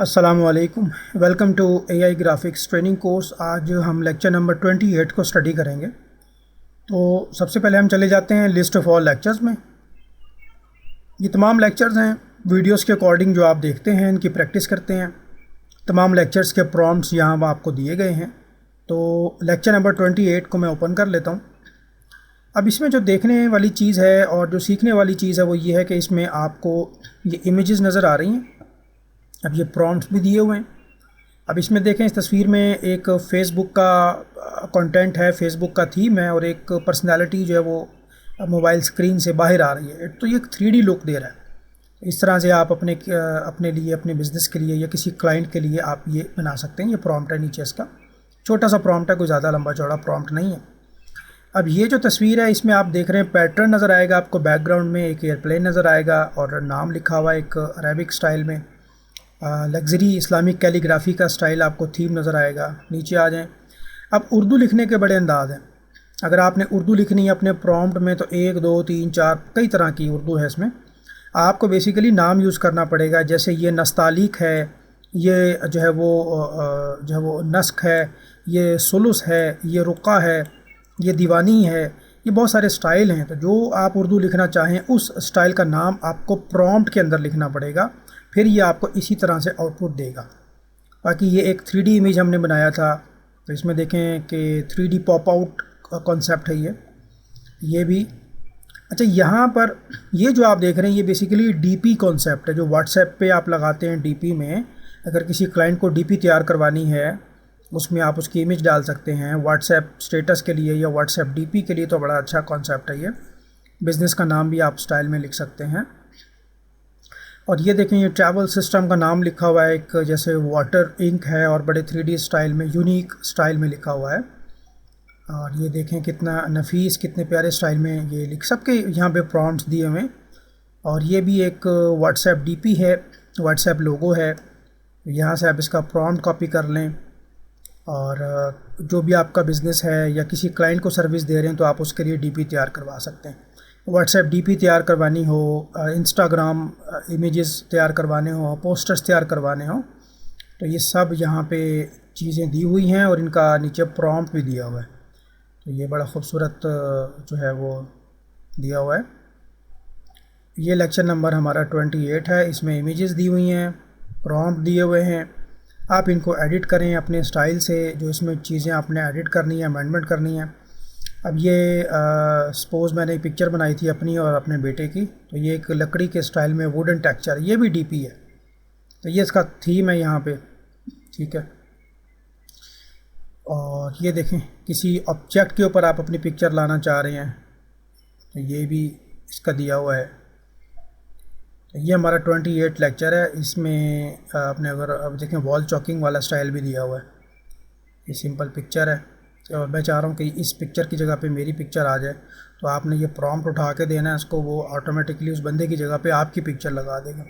अस्सलामुअलैकुम, welcome to AI graphics training course. आज हम लेक्चर नंबर 28 को स्टडी करेंगे। तो सबसे पहले हम चले जाते हैं लिस्ट ऑफ ऑल लेक्चर्स में। ये तमाम लेक्चर्स हैं वीडियोस के अकॉर्डिंग जो आप देखते हैं, इनकी प्रैक्टिस करते हैं। तमाम लेक्चर्स के प्रॉम्प्ट्स यहाँ आपको दिए गए हैं। तो लेक्चर नंबर 28 को मैं ओपन कर लेता हूँ। अब इसमें जो देखने वाली चीज़ है और जो सीखने वाली चीज़ है वो ये है कि इसमें आपको ये इमेजेस नज़र आ रही हैं। अब ये प्रॉम्प्ट्स भी दिए हुए हैं। अब इसमें देखें, इस तस्वीर में एक फ़ेसबुक का कंटेंट है, फ़ेसबुक का थीम है और एक पर्सनालिटी जो है वो मोबाइल स्क्रीन से बाहर आ रही है। तो ये एक 3D लुक दे रहा है। इस तरह से आप अपने लिए, अपने बिज़नेस के लिए या किसी क्लाइंट के लिए आप ये बना सकते हैं। ये प्रॉम्प्ट है, नीचे इसका छोटा सा प्रॉम्प्ट है, कोई ज़्यादा लंबा चौड़ा प्रॉम्प्ट नहीं है। अब ये जो तस्वीर है इसमें आप देख रहे हैं पैटर्न नज़र आएगा आपको, बैकग्राउंड में एक एयरप्लेन नज़र आएगा और नाम लिखा हुआ एक अरेबिक स्टाइल में, लग्जरी इस्लामिक कैलीग्राफी का स्टाइल आपको थीम नज़र आएगा। नीचे आ जाएं। अब उर्दू लिखने के बड़े अंदाज़ हैं। अगर आपने उर्दू लिखनी है अपने प्रॉम्प्ट में तो 1 2 3 4 कई तरह की उर्दू है इसमें। आपको बेसिकली नाम यूज़ करना पड़ेगा। जैसे ये नस्तालिक है, ये जो है वो नस्क है, ये सुलुस है, ये रुक़ा है, ये दीवानी है। ये बहुत सारे स्टाइल हैं। तो जो आप उर्दू लिखना चाहें उस स्टाइल का नाम आपको प्रॉम्प्ट के अंदर लिखना पड़ेगा, फिर ये आपको इसी तरह से आउटपुट देगा। बाकी ये एक 3D इमेज हमने बनाया था, तो इसमें देखें कि 3D पॉप आउट कॉन्सेप्ट है ये भी। अच्छा, यहाँ पर ये जो आप देख रहे हैं ये बेसिकली DP कॉन्सेप्ट है, जो व्हाट्सएप पे आप लगाते हैं DP में। अगर किसी क्लाइंट को DP तैयार करवानी है, उसमें आप उसकी इमेज डाल सकते हैं व्हाट्सएप स्टेटस के लिए या व्हाट्सएप DP के लिए। तो बड़ा अच्छा कॉन्सेप्ट है ये। बिज़नेस का नाम भी आप स्टाइल में लिख सकते हैं। और ये देखें, ये ट्रैवल सिस्टम का नाम लिखा हुआ है, एक जैसे वाटर इंक है और बड़े 3D स्टाइल में, यूनिक स्टाइल में लिखा हुआ है। और ये देखें कितना नफीस, कितने प्यारे स्टाइल में ये लिख, सबके यहाँ पे प्रॉम्प्ट्स दिए हुए हैं। और ये भी एक व्हाट्सएप DP है, व्हाट्सएप लोगो है। यहाँ से आप इसका प्रॉम्प्ट कॉपी कर लें और जो भी आपका बिज़नेस है या किसी क्लाइंट को सर्विस दे रहे हैं तो आप उसके लिए DP तैयार करवा सकते हैं। व्हाट्सएप DP तैयार करवानी हो, इंस्टाग्राम इमेजेस तैयार करवाने हो, पोस्टर्स तैयार करवाने हो, तो ये सब यहाँ पे चीज़ें दी हुई हैं और इनका नीचे प्रॉम्प्ट भी दिया हुआ है। तो ये बड़ा ख़ूबसूरत जो है वो दिया हुआ है। ये लेक्चर नंबर हमारा 28 है। इसमें इमेजेस दी हुई हैं, प्रॉम्प्ट दिए हुए हैं। आप इनको एडिट करें अपने स्टाइल से, जो इसमें चीज़ें आपने एडिट करनी है, अमेंडमेंट करनी है। अब ये सपोज़ मैंने एक पिक्चर बनाई थी अपनी और अपने बेटे की, तो ये एक लकड़ी के स्टाइल में वुडन टेक्सचर, ये भी DP है। तो ये इसका थीम है यहाँ पे, ठीक है। और ये देखें, किसी ऑब्जेक्ट के ऊपर आप अपनी पिक्चर लाना चाह रहे हैं तो ये भी इसका दिया हुआ है। तो ये हमारा 28 लेक्चर है। इसमें आपने अगर अब देखें, वॉल चॉकिंग वाला स्टाइल भी दिया हुआ है। ये सिंपल पिक्चर है और मैं चाह रहा हूँ कि इस पिक्चर की जगह पे मेरी पिक्चर आ जाए, तो आपने ये प्रॉम्प्ट उठा के देना है उसको, वो ऑटोमेटिकली उस बंदे की जगह पे आपकी पिक्चर लगा देगा।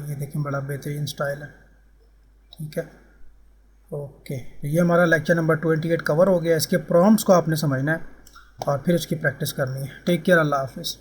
ये देखें, बड़ा बेहतरीन स्टाइल है, ठीक है। ओके, तो ये हमारा लेक्चर नंबर 28 कवर हो गया। इसके प्रॉम्प्ट्स को आपने समझना है और फिर उसकी प्रैक्टिस करनी है। टेक केयर, अल्लाह हाफिज़।